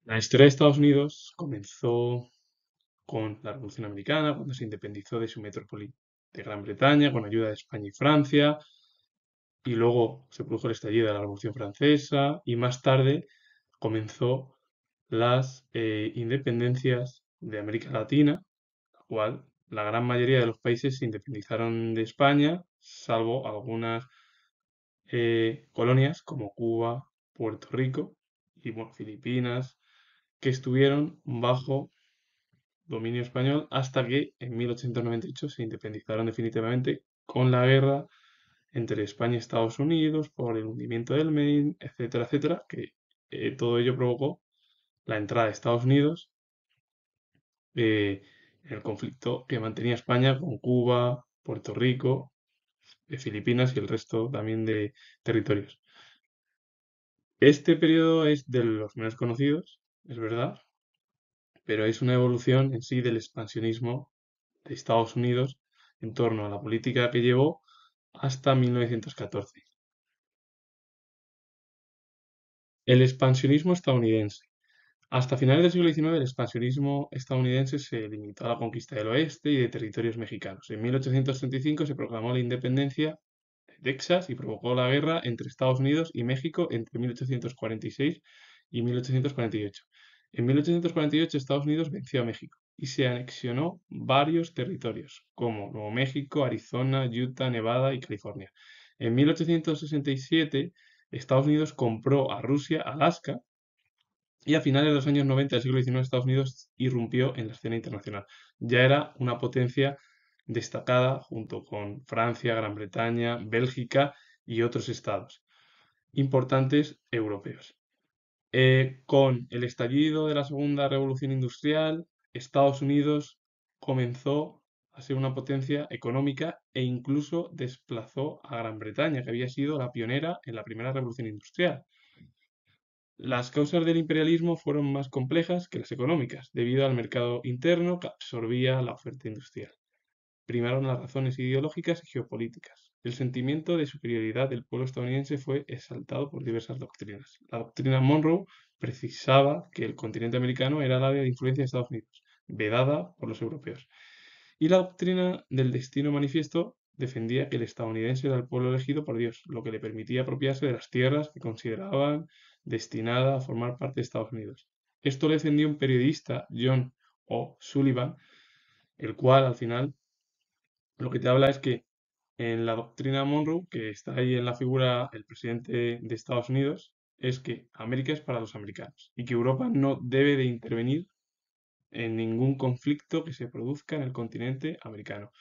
La historia de Estados Unidos comenzó con la Revolución Americana, cuando se independizó de su metrópoli de Gran Bretaña, con ayuda de España y Francia, y luego se produjo el estallido de la Revolución Francesa, y más tarde comenzó las independencias de América Latina, la cual la gran mayoría de los países se independizaron de España, salvo algunas colonias como Cuba, Puerto Rico y bueno, Filipinas, que estuvieron bajo dominio español hasta que en 1898 se independizaron definitivamente con la guerra entre España y Estados Unidos por el hundimiento del Maine, etcétera, etcétera, que todo ello provocó la entrada de Estados Unidos eh, en el conflicto que mantenía España con Cuba, Puerto Rico, Filipinas y el resto también de territorios. Este periodo es de los menos conocidos, es verdad, pero es una evolución en sí del expansionismo de Estados Unidos en torno a la política que llevó hasta 1914. El expansionismo estadounidense. Hasta finales del siglo XIX, el expansionismo estadounidense se limitó a la conquista del oeste y de territorios mexicanos. En 1835 se proclamó la independencia de Texas y provocó la guerra entre Estados Unidos y México entre 1846 y 1848. En 1848 Estados Unidos venció a México y se anexionó varios territorios, como Nuevo México, Arizona, Utah, Nevada y California. En 1867 Estados Unidos compró a Rusia Alaska y a finales de los años 90 del siglo XIX Estados Unidos irrumpió en la escena internacional. Ya era una potencia destacada junto con Francia, Gran Bretaña, Bélgica y otros estados importantes europeos. Con el estallido de la Segunda Revolución Industrial, Estados Unidos comenzó a ser una potencia económica e incluso desplazó a Gran Bretaña, que había sido la pionera en la Primera Revolución Industrial. Las causas del imperialismo fueron más complejas que las económicas, debido al mercado interno que absorbía la oferta industrial. Primaron las razones ideológicas y geopolíticas. El sentimiento de superioridad del pueblo estadounidense fue exaltado por diversas doctrinas. La doctrina Monroe precisaba que el continente americano era el área de influencia de Estados Unidos, vedada por los europeos. Y la doctrina del destino manifiesto defendía que el estadounidense era el pueblo elegido por Dios, lo que le permitía apropiarse de las tierras que consideraban destinadas a formar parte de Estados Unidos. Esto lo defendió un periodista, John O'Sullivan, el cual al final lo que te habla es que en la doctrina Monroe, que está ahí en la figura el presidente de Estados Unidos, es que América es para los americanos y que Europa no debe de intervenir en ningún conflicto que se produzca en el continente americano.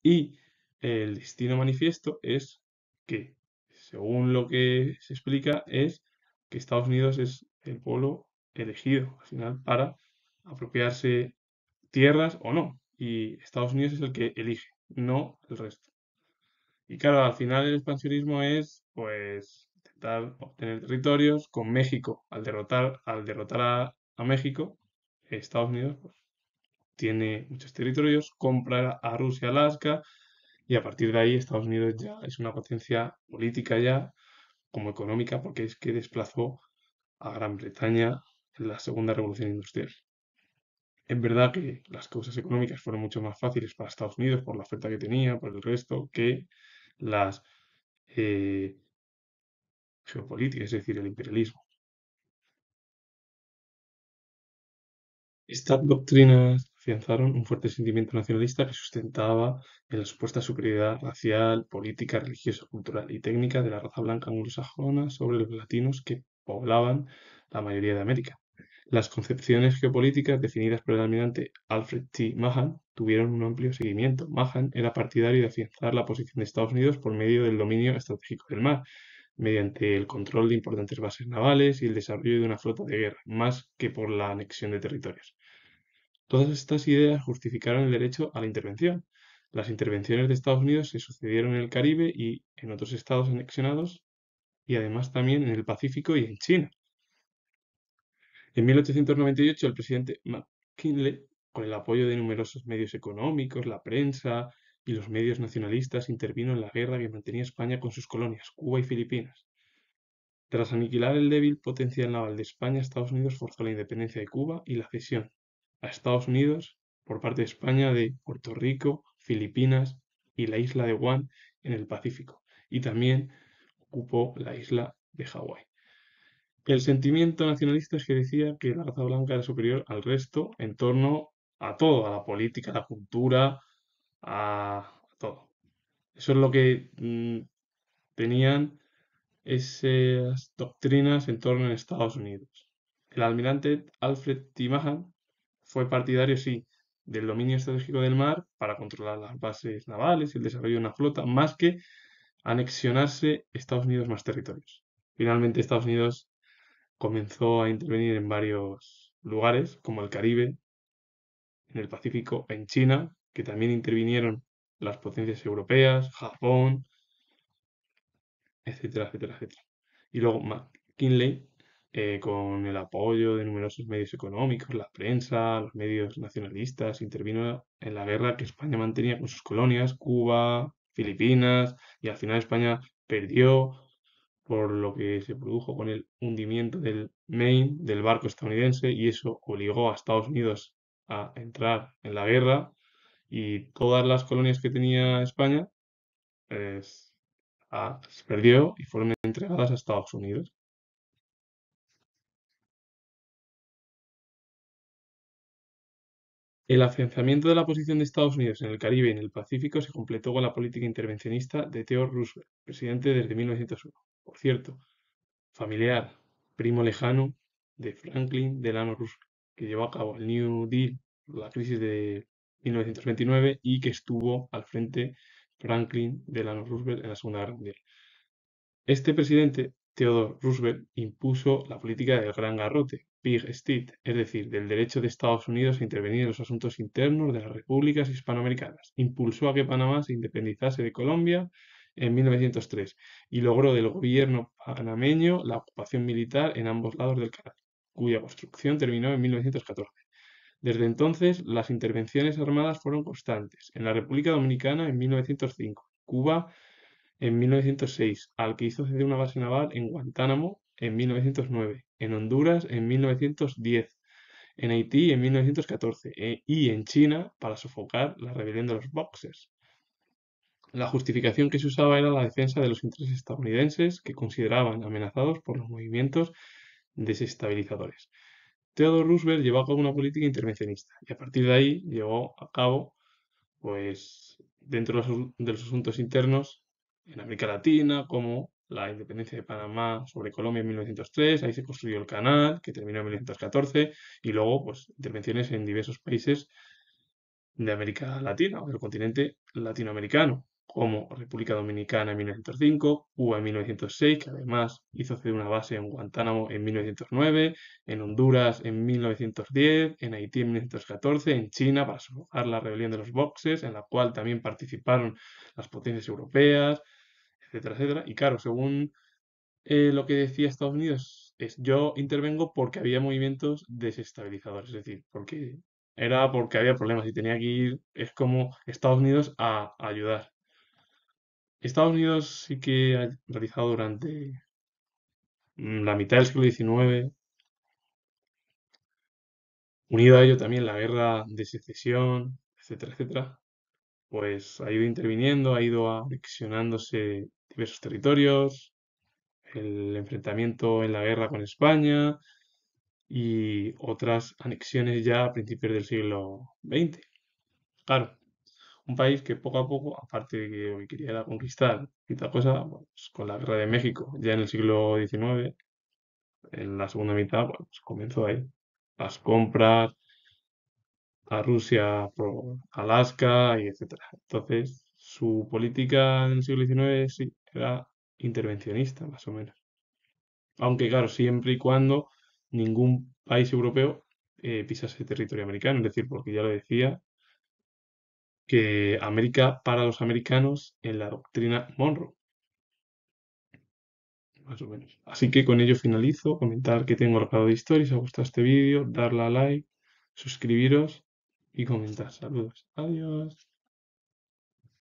Y el destino manifiesto es que, según lo que se explica, es que Estados Unidos es el pueblo elegido al final para apropiarse tierras o no. Y Estados Unidos es el que elige, no el resto. Y claro, al final el expansionismo es, pues, intentar obtener territorios con México. Al derrotar a México, Estados Unidos pues, tiene muchos territorios, compra a Rusia Alaska y a partir de ahí Estados Unidos ya es una potencia política ya como económica porque es que desplazó a Gran Bretaña en la Segunda Revolución Industrial. Es verdad que las causas económicas fueron mucho más fáciles para Estados Unidos por la oferta que tenía, por el resto, que las eh, geopolíticas, es decir, el imperialismo. Estas doctrinas afianzaron un fuerte sentimiento nacionalista que sustentaba en la supuesta superioridad racial, política, religiosa, cultural y técnica de la raza blanca anglosajona sobre los latinos que poblaban la mayoría de América. Las concepciones geopolíticas definidas por el almirante Alfred T. Mahan tuvieron un amplio seguimiento. Mahan era partidario de afianzar la posición de Estados Unidos por medio del dominio estratégico del mar, mediante el control de importantes bases navales y el desarrollo de una flota de guerra, más que por la anexión de territorios. Todas estas ideas justificaron el derecho a la intervención. Las intervenciones de Estados Unidos se sucedieron en el Caribe y en otros estados anexionados y además también en el Pacífico y en China. En 1898 el presidente McKinley, con el apoyo de numerosos medios económicos, la prensa y los medios nacionalistas, intervino en la guerra que mantenía España con sus colonias, Cuba y Filipinas. Tras aniquilar el débil potencial naval de España, Estados Unidos forzó la independencia de Cuba y la cesión a Estados Unidos por parte de España de Puerto Rico, Filipinas y la isla de Guam en el Pacífico, y también ocupó la isla de Hawái. El sentimiento nacionalista es que decía que la raza blanca era superior al resto en torno a todo, a la política, a la cultura, a todo. Eso es lo que tenían esas doctrinas en torno en Estados Unidos. El almirante Alfred T. Mahan fue partidario, sí, del dominio estratégico del mar para controlar las bases navales y el desarrollo de una flota, más que anexionarse Estados Unidos más territorios. Finalmente, Estados Unidos comenzó a intervenir en varios lugares, como el Caribe, en el Pacífico, en China, que también intervinieron las potencias europeas, Japón, etcétera, etcétera, etcétera. Y luego McKinley, con el apoyo de numerosos medios económicos, la prensa, los medios nacionalistas, intervino en la guerra que España mantenía con sus colonias, Cuba, Filipinas, y al final España perdió por lo que se produjo con el hundimiento del Maine, del barco estadounidense, y eso obligó a Estados Unidos a entrar en la guerra y todas las colonias que tenía España pues, se perdió y fueron entregadas a Estados Unidos. El afianzamiento de la posición de Estados Unidos en el Caribe y en el Pacífico se completó con la política intervencionista de Theodore Roosevelt, presidente desde 1901. Por cierto, familiar, primo lejano de Franklin Delano Roosevelt, que llevó a cabo el New Deal, la crisis de 1929 y que estuvo al frente Franklin Delano Roosevelt en la Segunda Guerra Mundial. Este presidente, Theodore Roosevelt, impuso la política del gran garrote, Big State, es decir, del derecho de Estados Unidos a intervenir en los asuntos internos de las repúblicas hispanoamericanas. Impulsó a que Panamá se independizase de Colombia en 1903 y logró del gobierno panameño la ocupación militar en ambos lados del canal, cuya construcción terminó en 1914. Desde entonces, las intervenciones armadas fueron constantes. En la República Dominicana en 1905, Cuba en 1906, al que hizo ceder una base naval en Guantánamo en 1909, en Honduras en 1910, en Haití en 1914 y en China para sofocar la rebelión de los Boxers. La justificación que se usaba era la defensa de los intereses estadounidenses que consideraban amenazados por los movimientos desestabilizadores. Theodore Roosevelt llevó a cabo una política intervencionista y a partir de ahí llevó a cabo, pues, dentro de los asuntos internos en América Latina, como la independencia de Panamá sobre Colombia en 1903, ahí se construyó el canal, que terminó en 1914, y luego, pues, intervenciones en diversos países de América Latina o del continente latinoamericano, como República Dominicana en 1905, Cuba en 1906, que además hizo ceder una base en Guantánamo en 1909, en Honduras en 1910, en Haití en 1914, en China para sofocar la rebelión de los Boxers, en la cual también participaron las potencias europeas, etcétera, etcétera. Y claro, según lo que decía Estados Unidos es yo intervengo porque había movimientos desestabilizadores, es decir, porque había problemas y tenía que ir, es como Estados Unidos a ayudar. Estados Unidos sí que ha realizado durante la mitad del siglo XIX, unido a ello también la guerra de secesión, etcétera, etcétera, pues ha ido interviniendo, ha ido anexionándose diversos territorios, el enfrentamiento en la guerra con España, y otras anexiones ya a principios del siglo XX. Claro, un país que poco a poco, aparte de que hoy quería era conquistar y tal cosa, pues con la guerra de México, ya en el siglo XIX, en la segunda mitad, pues comenzó ahí las compras a Rusia por Alaska y etcétera. Entonces, su política en el siglo XIX sí era intervencionista, más o menos. Aunque claro, siempre y cuando ningún país europeo pisase territorio americano, es decir, porque ya lo decía, que América para los americanos en la doctrina Monroe, más o menos. Así que con ello finalizo, comentar que tengo el grado de historia, si os ha gustado este vídeo, darle a like, suscribiros y comentar. Saludos. Adiós.